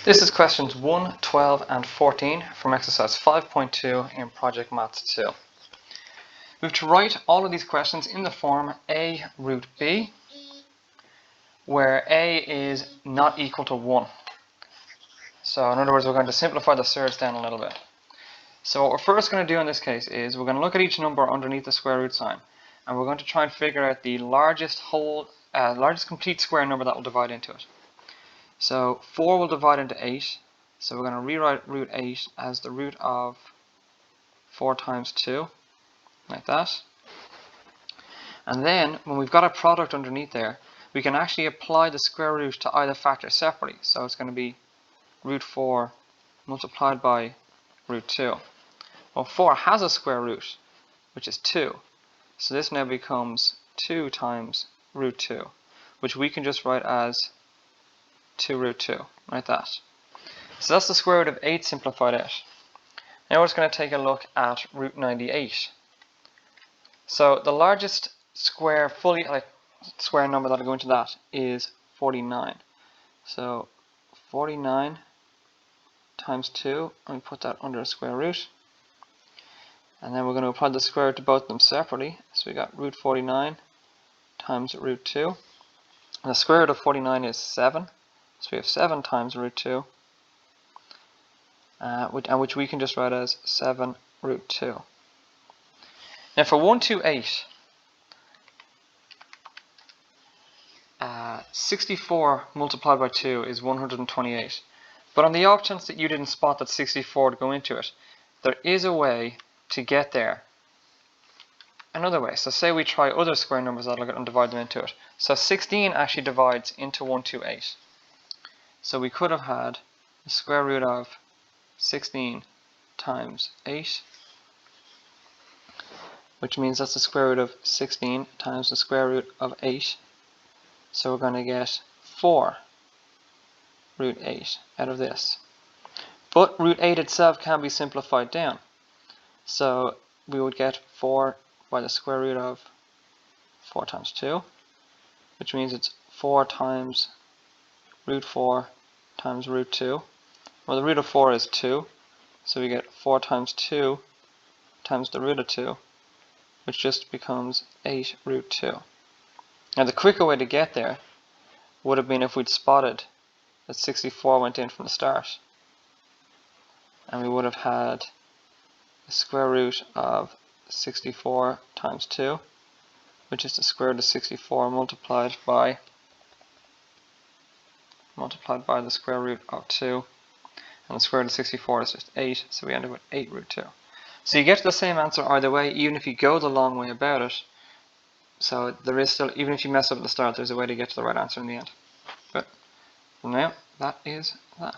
This is questions 1, 12 and 14 from exercise 5.2 in Project Maths 2. We have to write all of these questions in the form A root B, where A is not equal to 1. So in other words, we're going to simplify the surds down a little bit. So what we're first going to do in this case is we're going to look at each number underneath the square root sign, and we're going to try and figure out the largest complete square number that will divide into it. So 4 will divide into 8, so we're going to rewrite root 8 as the root of 4 times 2, like that. And then, when we've got a product underneath there, we can actually apply the square root to either factor separately. So it's going to be root 4 multiplied by root 2. Well, 4 has a square root, which is 2. So this now becomes 2 times root 2, which we can just write as 2 root 2, like that. So that's the square root of 8 simplified out. Now we're just going to take a look at root 98. So the largest square square number that'll go into that is 49. So 49 times 2, and we put that under a square root. And then we're going to apply the square root to both of them separately. So we got root 49 times root 2. And the square root of 49 is 7. So we have 7 times root 2, which we can just write as 7 root 2. Now for 128, 64 multiplied by 2 is 128. But on the off chance that you didn't spot that 64 would go into it, there is a way to get there another way. So say we try other square numbers and divide them into it. So 16 actually divides into 128. So we could have had the square root of 16 times 8, which means that's the square root of 16 times the square root of 8. So we're going to get 4 root 8 out of this. But root 8 itself can be simplified down. So we would get 4 by the square root of 4 times 2, which means it's 4 times root 4 times root 2. Well, the root of 4 is 2, so we get 4 times 2 times the root of 2, which just becomes 8 root 2. Now the quicker way to get there would have been if we'd spotted that 64 went in from the start, and we would have had the square root of 64 times 2, which is the square root of 64 multiplied by the square root of 2, and the square root of 64 is just 8, so we end up with 8 root 2. So you get to the same answer either way, even if you go the long way about it. So there is still, even if you mess up at the start, there's a way to get to the right answer in the end. But for now, that is that.